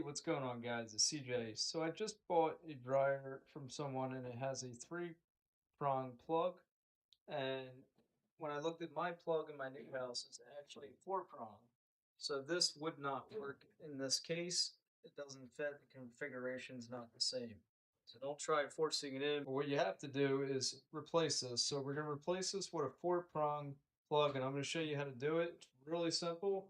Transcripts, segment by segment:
what's going on, guys? It's CJ. So I just bought a dryer from someone and it has a three-prong plug. And when I looked at my plug in my new house, it's actually four-prong. So this would not work in this case. It doesn't fit, the configuration's not the same. So don't try forcing it in. But what you have to do is replace this. So we're going to replace this with a four-prong plug, and I'm going to show you how to do it. It's really simple.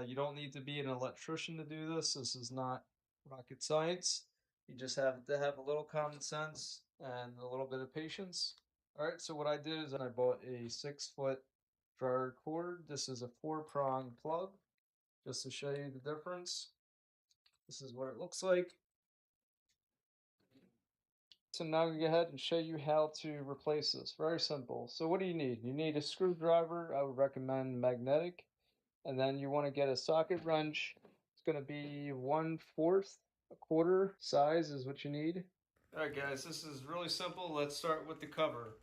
You don't need to be an electrician to do this. This is not rocket science. You just have to have a little common sense and a little bit of patience. All right, so what I did is I bought a 6-foot dryer cord. This is a four-prong plug, just to show you the difference. This is what it looks like. So now I'm going to go ahead and show you how to replace this. Very simple. So what do you need? You need a screwdriver. I would recommend magnetic. And then you want to get a socket wrench. It's going to be 1/4, a quarter size is what you need. All right, guys, this is really simple. Let's start with the cover.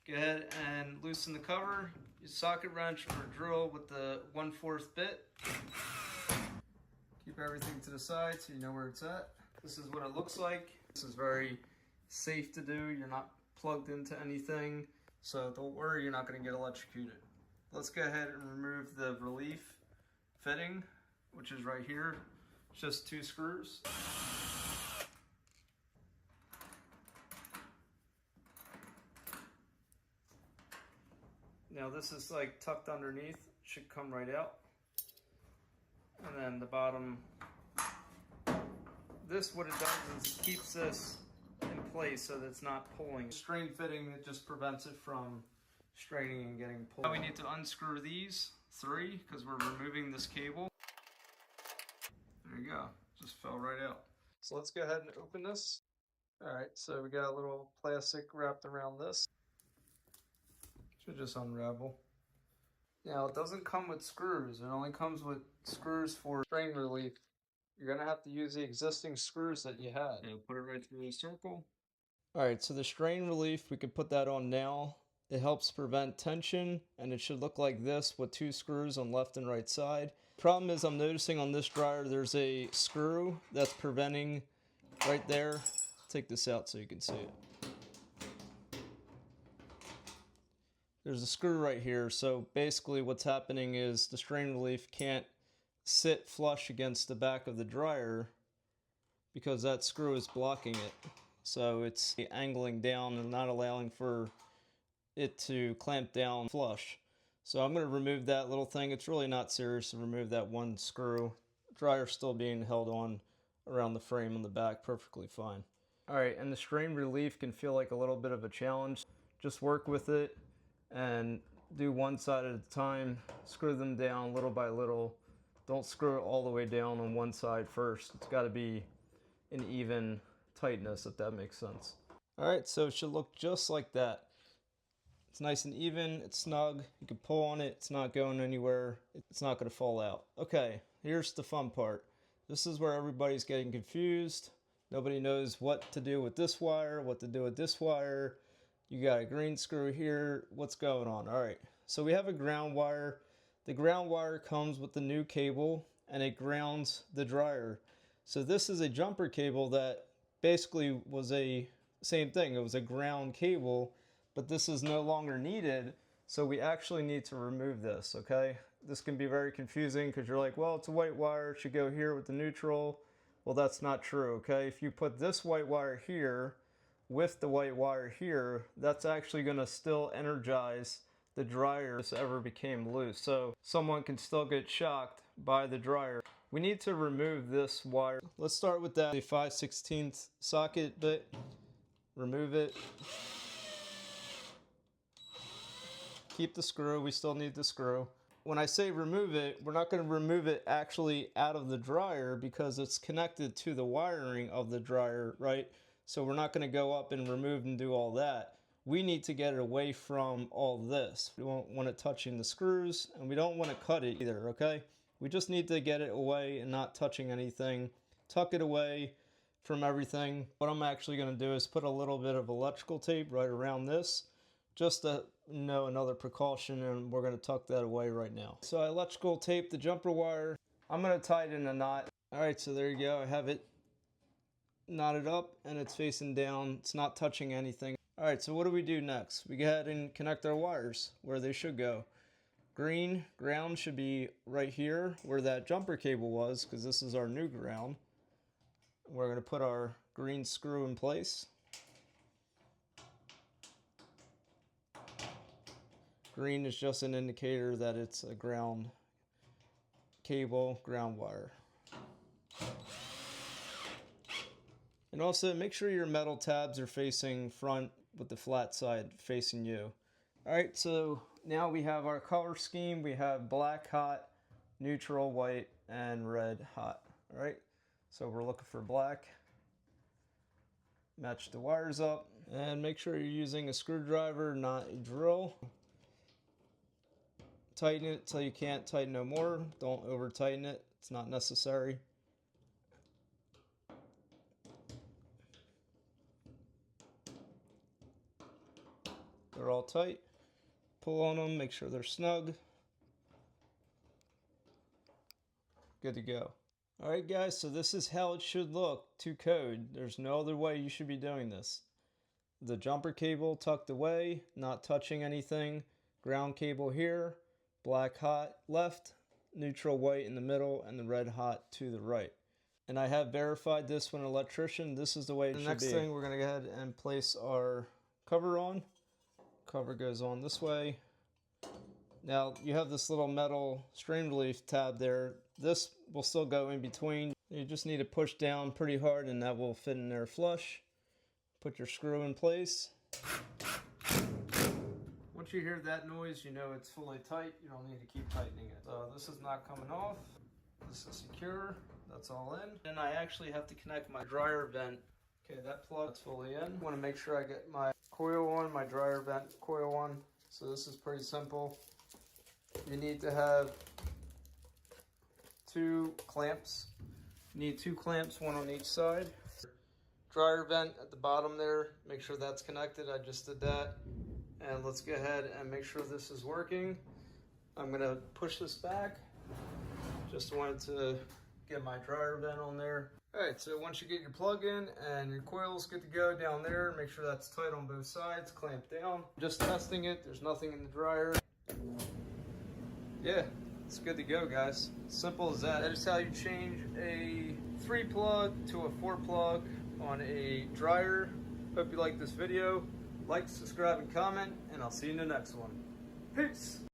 Go ahead and loosen the cover. Use socket wrench or drill with the 1/4 bit. Keep everything to the side so you know where it's at. This is what it looks like. This is very safe to do. You're not plugged into anything, so don't worry, you're not going to get electrocuted. Let's go ahead and remove the relief fitting, which is right here. It's just 2 screws. Now this is like tucked underneath, should come right out. And then the bottom, this what it does is it keeps this in place so that it's not pulling. Strain fitting, it just prevents it from straining and getting pulled. Now we need to unscrew these 3 because we're removing this cable. There you go, just fell right out. So let's go ahead and open this. Alright, so we got a little plastic wrapped around this. Should just unravel. Now it doesn't come with screws, it only comes with screws for strain relief. You're gonna have to use the existing screws that you had. Yeah, put it right through the circle. Alright, so the strain relief, we can put that on now. It helps prevent tension, and it should look like this with 2 screws on left and right side. Problem is, I'm noticing on this dryer there's a screw that's preventing right there. Take this out so you can see it. There's a screw right here, so basically what's happening is the strain relief can't sit flush against the back of the dryer because that screw is blocking it. So it's angling down and not allowing for it to clamp down flush. So I'm going to remove that little thing. It's really not serious to remove that one screw. The dryer's still being held on around the frame on the back perfectly fine. Alright, and the strain relief can feel like a little bit of a challenge. Just work with it and do one side at a time. Screw them down little by little. Don't screw it all the way down on one side first. It's got to be an even tightness, if that makes sense. Alright, so it should look just like that. It's nice and even, it's snug, you can pull on it, it's not going anywhere, it's not going to fall out. Okay, here's the fun part. This is where everybody's getting confused. Nobody knows what to do with this wire, what to do with this wire. You got a green screw here, what's going on? Alright, so we have a ground wire. The ground wire comes with the new cable and it grounds the dryer. So this is a jumper cable that basically was a same thing. It was a ground cable, but this is no longer needed. So we actually need to remove this, okay? This can be very confusing because you're like, well, it's a white wire, it should go here with the neutral. Well, that's not true, okay? If you put this white wire here with the white wire here, that's actually gonna still energize the dryer if this ever became loose. So someone can still get shocked by the dryer. We need to remove this wire. Let's start with that 5/16 socket bit. Remove it. Keep the screw, we still need the screw. When I say remove it, we're not going to remove it actually out of the dryer because it's connected to the wiring of the dryer, right? So we're not going to go up and remove and do all that. We need to get it away from all this. We don't want it touching the screws and we don't want to cut it either, okay? We just need to get it away and not touching anything. Tuck it away from everything. What I'm actually going to do is put a little bit of electrical tape right around this, just to know another precaution, and we're going to tuck that away right now. So I electrical tape the jumper wire. I'm going to tie it in a knot. Alright, so there you go. I have it knotted up and it's facing down. It's not touching anything. Alright, so what do we do next? We go ahead and connect our wires where they should go. Green ground should be right here where that jumper cable was, because this is our new ground. We're going to put our green screw in place. Green is just an indicator that it's a ground cable, ground wire. And also make sure your metal tabs are facing front with the flat side facing you. Alright, so now we have our color scheme. We have black hot, neutral white, and red hot. Alright, so we're looking for black. Match the wires up and make sure you're using a screwdriver, not a drill. Tighten it till you can't tighten no more. Don't over tighten it, it's not necessary. They're all tight. Pull on them, make sure they're snug. Good to go. Alright guys, so this is how it should look to code. There's no other way you should be doing this. The jumper cable tucked away, not touching anything. Ground cable here. Black hot left, neutral white in the middle, and the red hot to the right. And I have verified this with an electrician. This is the way it should be. The next thing, we're going to go ahead and place our cover on. Cover goes on this way. Now you have this little metal strain relief tab there. This will still go in between. You just need to push down pretty hard and that will fit in there flush. Put your screw in place. Once you hear that noise, you know it's fully tight. You don't need to keep tightening it. So this is not coming off. This is secure. That's all in. And I actually have to connect my dryer vent. Okay, that plug's fully in. I want to make sure I get my coil on, my dryer vent coil on. So this is pretty simple. You need to have 2 clamps. You need 2 clamps, one on each side. Dryer vent at the bottom there, make sure that's connected. I just did that. And let's go ahead and make sure this is working. I'm gonna push this back. Just wanted to get my dryer vent on there. Alright, so once you get your plug in and your coil's good to go down there, make sure that's tight on both sides, clamp down. Just testing it, there's nothing in the dryer. Yeah, it's good to go, guys. Simple as that. That is how you change a 3 plug to a 4 plug on a dryer. Hope you like this video. Like, subscribe, and comment, and I'll see you in the next one. Peace!